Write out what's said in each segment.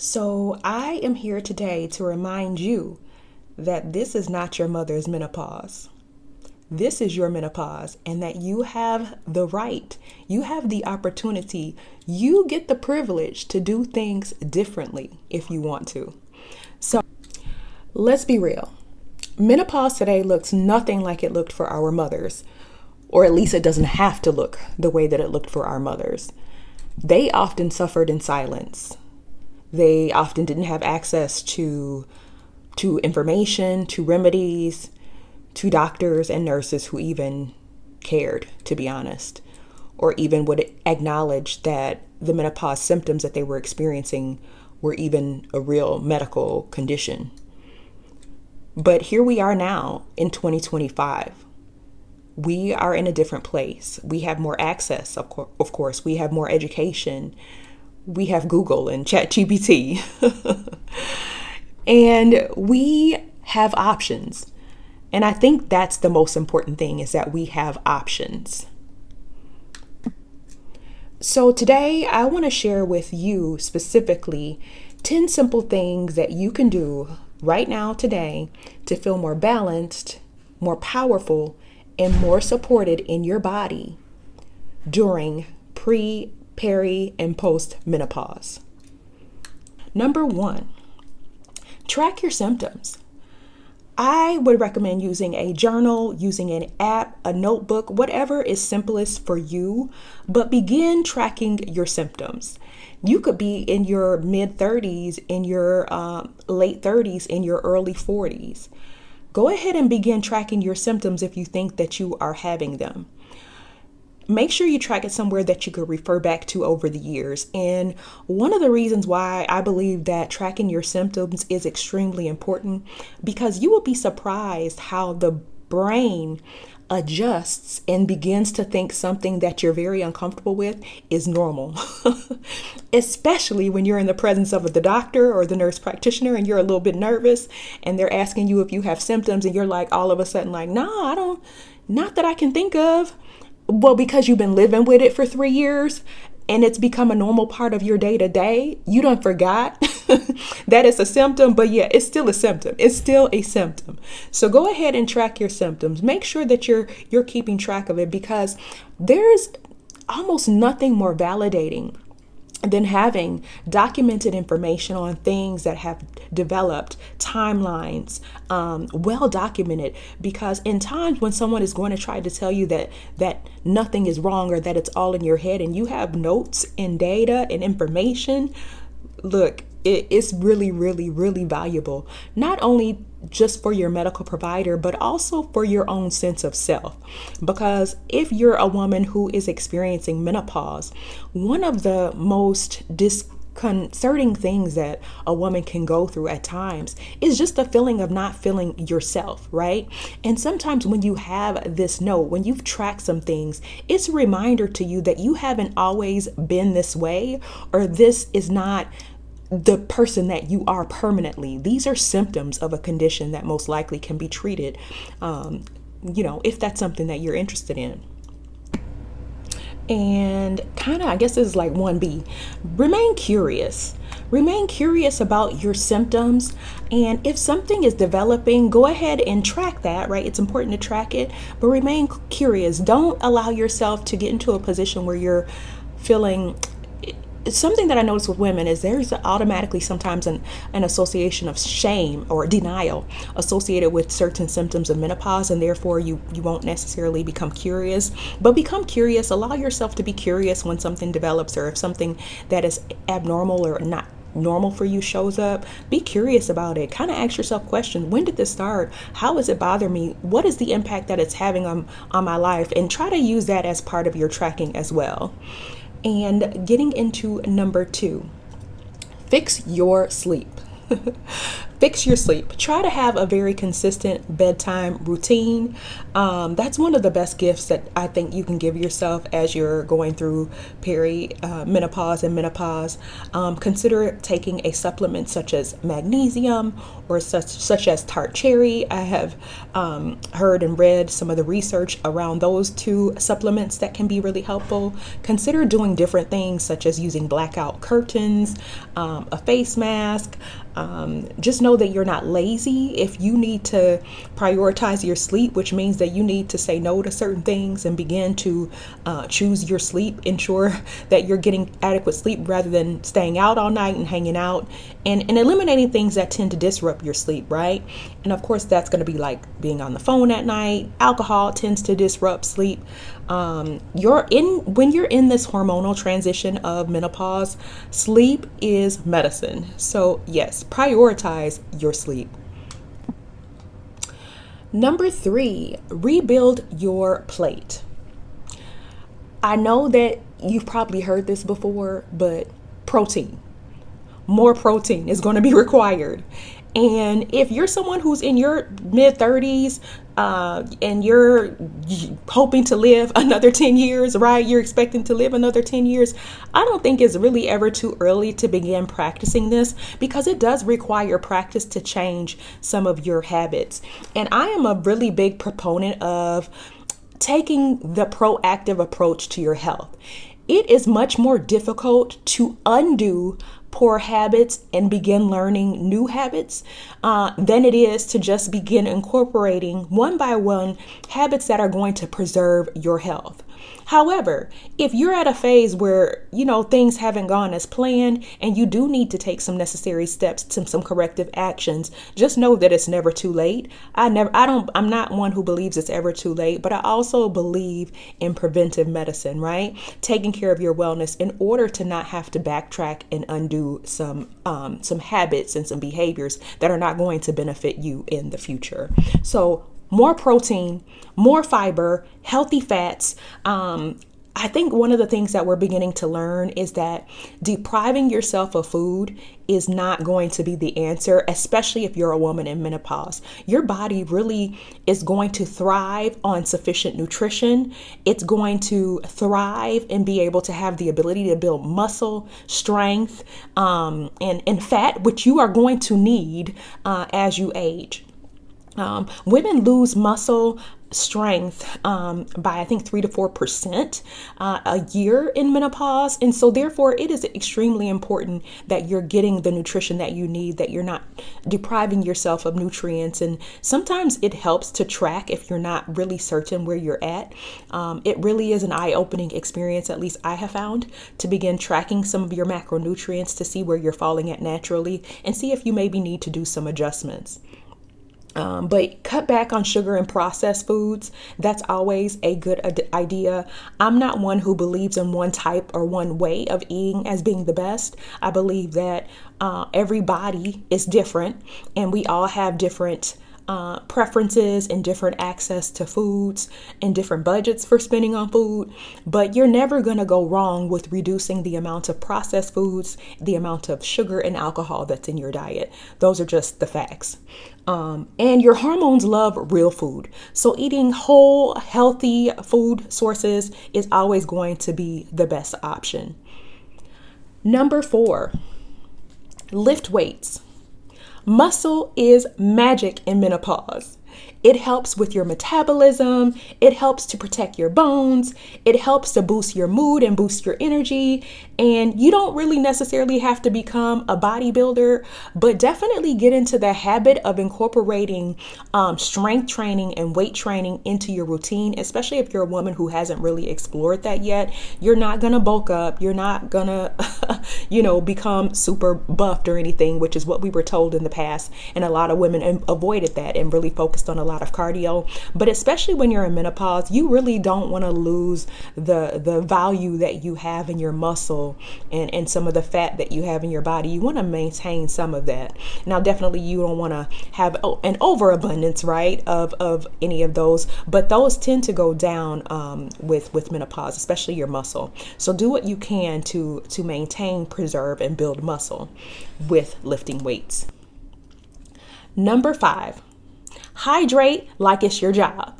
So, I am here today to remind you that this is not your mother's menopause. This is your menopause, and that you have the right, you have the opportunity, you get the privilege to do things differently if you want to. So, let's be real. Menopause today looks nothing like it looked for our mothers, or at least it doesn't have to look the way that it looked for our mothers. They often suffered in silence. They often didn't have access to information, to remedies, to doctors and nurses who even cared, to be honest, or even would acknowledge that the menopause symptoms that they were experiencing were even a real medical condition. But here we are now in 2025. We are in a different place. We have more access, of course. We have more education. We have Google and ChatGPT. And we have options. And I think that's the most important thing, is that we have options. So today I want to share with you specifically 10 simple things that you can do right now today to feel more balanced, more powerful, and more supported in your body during pre, peri, and post menopause. Number 1, track your symptoms. I would recommend using a journal, using an app, a notebook, whatever is simplest for you, but begin tracking your symptoms. You could be in your mid 30s, in your late 30s, in your early 40s. Go ahead and begin tracking your symptoms if you think that you are having them. Make sure you track it somewhere that you could refer back to over the years. And one of the reasons why I believe that tracking your symptoms is extremely important, because you will be surprised how the brain adjusts and begins to think something that you're very uncomfortable with is normal. Especially when you're in the presence of the doctor or the nurse practitioner and you're a little bit nervous and they're asking you if you have symptoms and you're like all of a sudden like, no, I don't, not that I can think of. Well, because you've been living with it for 3 years and it's become a normal part of your day to day, you don't forgot that it's a symptom, but yeah, it's still a symptom. It's still a symptom. So go ahead and track your symptoms. Make sure that you're keeping track of it, because there's almost nothing more validating than having documented information on things that have developed, timelines, well documented. Because in times when someone is going to try to tell you that nothing is wrong or that it's all in your head, and you have notes and data and information, look, it's really, really, really valuable, not only just for your medical provider, but also for your own sense of self. Because if you're a woman who is experiencing menopause, one of the most disconcerting things that a woman can go through at times is just the feeling of not feeling yourself, right? And sometimes when you have this note, when you've tracked some things, it's a reminder to you that you haven't always been this way, or this is not the person that you are permanently. These are symptoms of a condition that most likely can be treated, if that's something that you're interested in. And kind of, I guess this is like 1B, remain curious. Remain curious about your symptoms. And if something is developing, go ahead and track that, right? It's important to track it, but remain curious. Don't allow yourself to get into a position where you're feeling. Something that I notice with women is there's automatically sometimes an association of shame or denial associated with certain symptoms of menopause, and therefore you won't necessarily become curious. But become curious, allow yourself to be curious when something develops, or if something that is abnormal or not normal for you shows up. Be curious about it. Kind of ask yourself questions. When did this start? How does it bother me? What is the impact that it's having on my life? And try to use that as part of your tracking as well. And getting into number 2, fix your sleep. Fix your sleep. Try to have a very consistent bedtime routine. That's one of the best gifts that I think you can give yourself as you're going through menopause and menopause. Consider taking a supplement such as magnesium or such as tart cherry. I have heard and read some of the research around those two supplements that can be really helpful. Consider doing different things such as using blackout curtains, a face mask. Just know that you're not lazy. If you need to prioritize your sleep, which means that you need to say no to certain things and begin to choose your sleep, ensure that you're getting adequate sleep rather than staying out all night and hanging out and eliminating things that tend to disrupt your sleep, right? And of course, that's going to be like being on the phone at night. Alcohol tends to disrupt sleep. When you're in this hormonal transition of menopause, sleep is medicine. So yes, prioritize your sleep. Number 3, rebuild your plate. I know that you've probably heard this before, but more protein is going to be required. And if you're someone who's in your mid 30s and you're hoping to live another 10 years, right? You're expecting to live another 10 years. I don't think it's really ever too early to begin practicing this, because it does require practice to change some of your habits. And I am a really big proponent of taking the proactive approach to your health. It is much more difficult to undo poor habits and begin learning new habits than it is to just begin incorporating one by one habits that are going to preserve your health. However, if you're at a phase where, things haven't gone as planned and you do need to take some necessary steps to some corrective actions, just know that it's never too late. I'm not one who believes it's ever too late, but I also believe in preventive medicine, right? Taking care of your wellness in order to not have to backtrack and undo some habits and some behaviors that are not going to benefit you in the future. So more protein, more fiber, healthy fats. I think one of the things that we're beginning to learn is that depriving yourself of food is not going to be the answer, especially if you're a woman in menopause. Your body really is going to thrive on sufficient nutrition. It's going to thrive and be able to have the ability to build muscle, strength, and fat, which you are going to need as you age. Women lose muscle strength by I think 3 to 4% a year in menopause, and so therefore it is extremely important that you're getting the nutrition that you need, that you're not depriving yourself of nutrients. And sometimes it helps to track if you're not really certain where you're at. It really is an eye-opening experience, at least I have found, to begin tracking some of your macronutrients to see where you're falling at naturally and see if you maybe need to do some adjustments. But cut back on sugar and processed foods. That's always a good idea. I'm not one who believes in one type or one way of eating as being the best. I believe that every body is different and we all have different preferences and different access to foods and different budgets for spending on food. But you're never going to go wrong with reducing the amount of processed foods, the amount of sugar and alcohol that's in your diet. Those are just the facts. And your hormones love real food. So eating whole, healthy food sources is always going to be the best option. Number 4, lift weights. Muscle is magic in menopause. It helps with your metabolism. It helps to protect your bones. It helps to boost your mood and boost your energy. And you don't really necessarily have to become a bodybuilder, but definitely get into the habit of incorporating strength training and weight training into your routine, especially if you're a woman who hasn't really explored that yet. You're not going to bulk up. You're not going to, become super buffed or anything, which is what we were told in the past. And a lot of women avoided that and really focused on a lot of cardio. But especially when you're in menopause, you really don't want to lose the value that you have in your muscle and some of the fat that you have in your body. You want to maintain some of that. Now, definitely you don't want to have an overabundance, right, of any of those, but those tend to go down with menopause, especially your muscle. So do what you can to maintain, preserve, and build muscle with lifting weights. Number 5, hydrate like it's your job.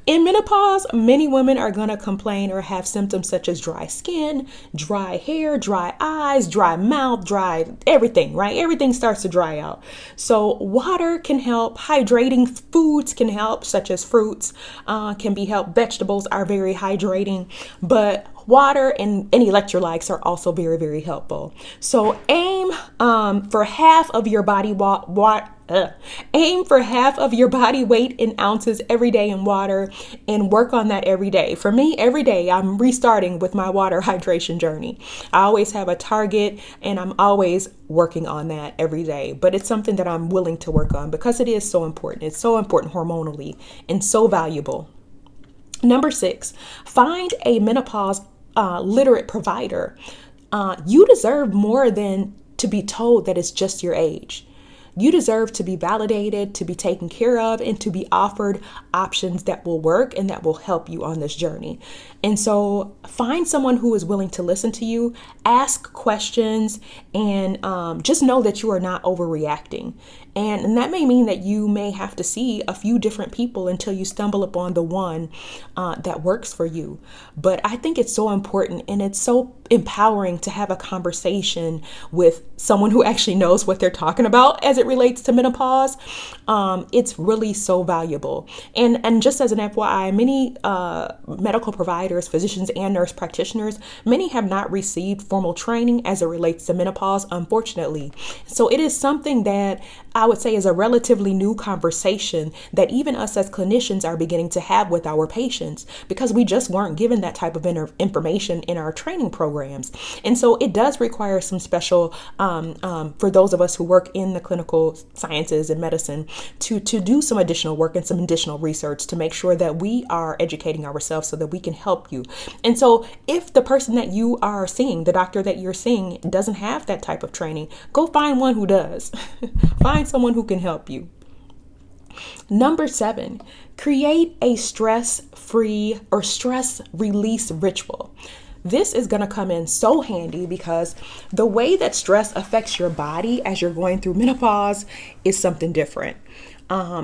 In menopause, many women are going to complain or have symptoms such as dry skin, dry hair, dry eyes, dry mouth, dry everything, right? Everything starts to dry out. So water can help. Hydrating foods can help, such as fruits can be help. Vegetables are very hydrating, but water and electrolytes are also very, very helpful. So aim for half of your body aim for half of your body weight in ounces every day in water, and work on that every day. For me, every day I'm restarting with my water hydration journey. I always have a target and I'm always working on that every day, but it's something that I'm willing to work on because it is so important. It's so important hormonally and so valuable. Number 6, find a menopause literate provider. You deserve more than to be told that it's just your age. You deserve to be validated, to be taken care of, and to be offered options that will work and that will help you on this journey. And so find someone who is willing to listen to you, ask questions, and just know that you are not overreacting. And that may mean that you may have to see a few different people until you stumble upon the one that works for you. But I think it's so important and it's so empowering to have a conversation with someone who actually knows what they're talking about as it relates to menopause. It's really so valuable. And just as an FYI, many medical providers, physicians, and nurse practitioners, many have not received formal training as it relates to menopause, unfortunately. So it is something that I would say is a relatively new conversation that even us as clinicians are beginning to have with our patients, because we just weren't given that type of information in our training programs. And so it does require some special, for those of us who work in the clinical sciences and medicine, to do some additional work and some additional research to make sure that we are educating ourselves so that we can help you. And so if the person that you are seeing, the doctor that you're seeing, doesn't have that type of training, go find one who does. Find someone who can help you. Number 7, create a stress-free or stress release ritual. This is going to come in so handy because the way that stress affects your body as you're going through menopause is something different.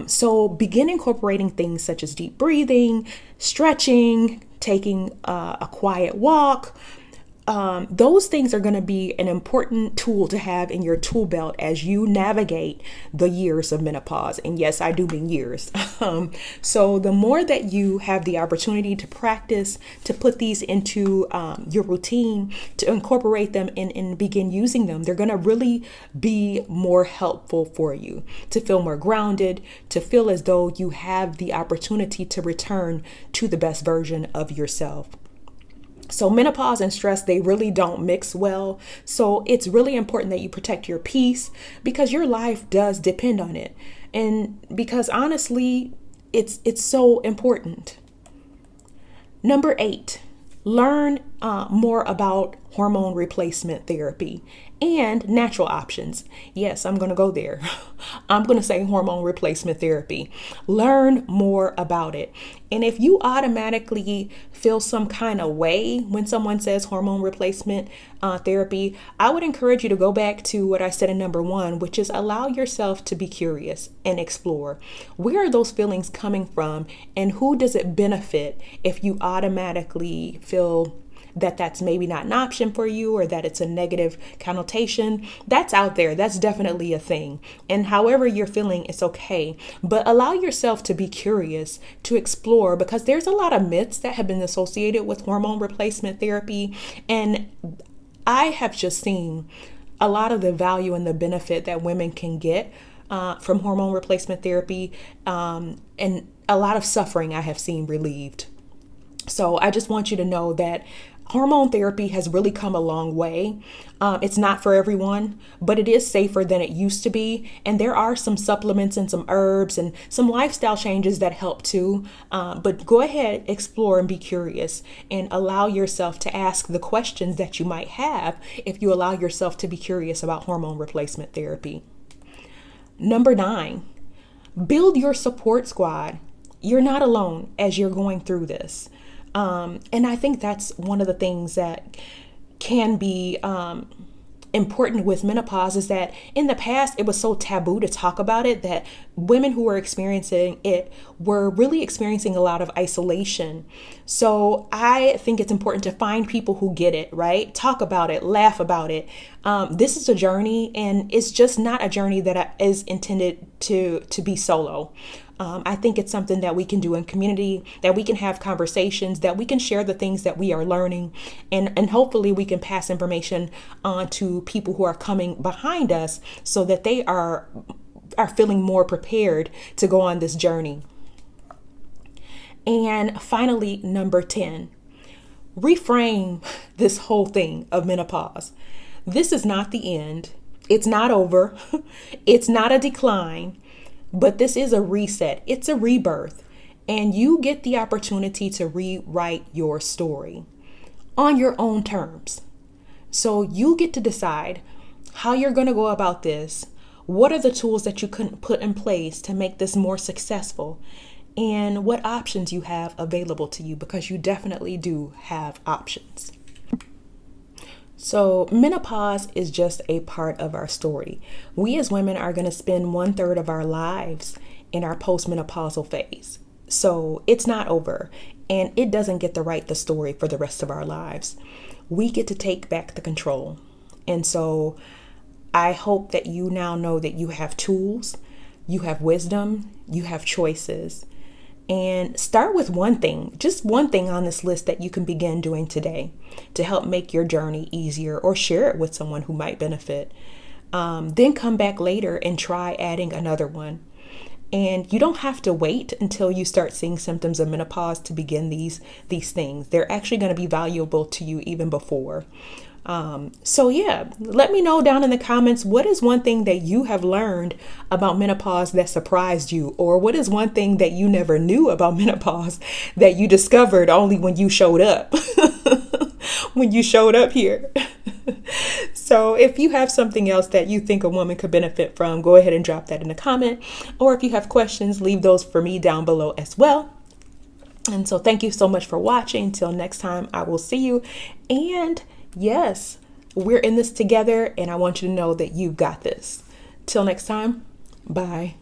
So begin incorporating things such as deep breathing, stretching, taking a quiet walk. Those things are going to be an important tool to have in your tool belt as you navigate the years of menopause. And yes, I do mean years. So the more that you have the opportunity to practice, to put these into your routine, to incorporate them and begin using them, they're going to really be more helpful for you to feel more grounded, to feel as though you have the opportunity to return to the best version of yourself. So menopause and stress, they really don't mix well. So it's really important that you protect your peace because your life does depend on it. And because honestly, it's so important. Number 8, learn more about hormone replacement therapy and natural options. Yes, I'm going to go there. I'm going to say hormone replacement therapy. Learn more about it. And if you automatically feel some kind of way when someone says hormone replacement therapy, I would encourage you to go back to what I said in number 1, which is allow yourself to be curious and explore. Where are those feelings coming from and who does it benefit if you automatically feel that that's maybe not an option for you or that it's a negative connotation? That's out there. That's definitely a thing. And however you're feeling, it's okay. But allow yourself to be curious, to explore, because there's a lot of myths that have been associated with hormone replacement therapy. And I have just seen a lot of the value and the benefit that women can get from hormone replacement therapy, and a lot of suffering I have seen relieved. So I just want you to know that hormone therapy has really come a long way. It's not for everyone, but it is safer than it used to be. And there are some supplements and some herbs and some lifestyle changes that help too. But go ahead, explore and be curious and allow yourself to ask the questions that you might have if you allow yourself to be curious about hormone replacement therapy. Number 9, build your support squad. You're not alone as you're going through this. And I think that's one of the things that can be important with menopause is that in the past, it was so taboo to talk about it that women who were experiencing it were really experiencing a lot of isolation. So I think it's important to find people who get it, right? Talk about it, laugh about it. This is a journey, and it's just not a journey that is intended to be solo. I think it's something that we can do in community, that we can have conversations, that we can share the things that we are learning, and hopefully we can pass information on to people who are coming behind us so that they are feeling more prepared to go on this journey. And finally, number 10, reframe this whole thing of menopause. This is not the end. It's not over. It's not a decline. But this is a reset. It's a rebirth. And you get the opportunity to rewrite your story on your own terms. So you get to decide how you're going to go about this. What are the tools that you can put in place to make this more successful? And what options you have available to you, because you definitely do have options. So menopause is just a part of our story. We as women are going to spend 1/3 of our lives in our postmenopausal phase. So it's not over, and it doesn't get to write the story for the rest of our lives. We get to take back the control. And so I hope that you now know that you have tools, you have wisdom, you have choices. And start with one thing, just one thing on this list that you can begin doing today to help make your journey easier, or share it with someone who might benefit. Then come back later and try adding another one. And you don't have to wait until you start seeing symptoms of menopause to begin these things. They're actually going to be valuable to you even before. So yeah, let me know down in the comments, what is one thing that you have learned about menopause that surprised you? Or what is one thing that you never knew about menopause that you discovered only when you showed up? When you showed up here. So if you have something else that you think a woman could benefit from, go ahead and drop that in the comment. Or if you have questions, leave those for me down below as well. And so thank you so much for watching. Until next time, I will see you. And yes, we're in this together, and I want you to know that you've got this. Till next time, bye.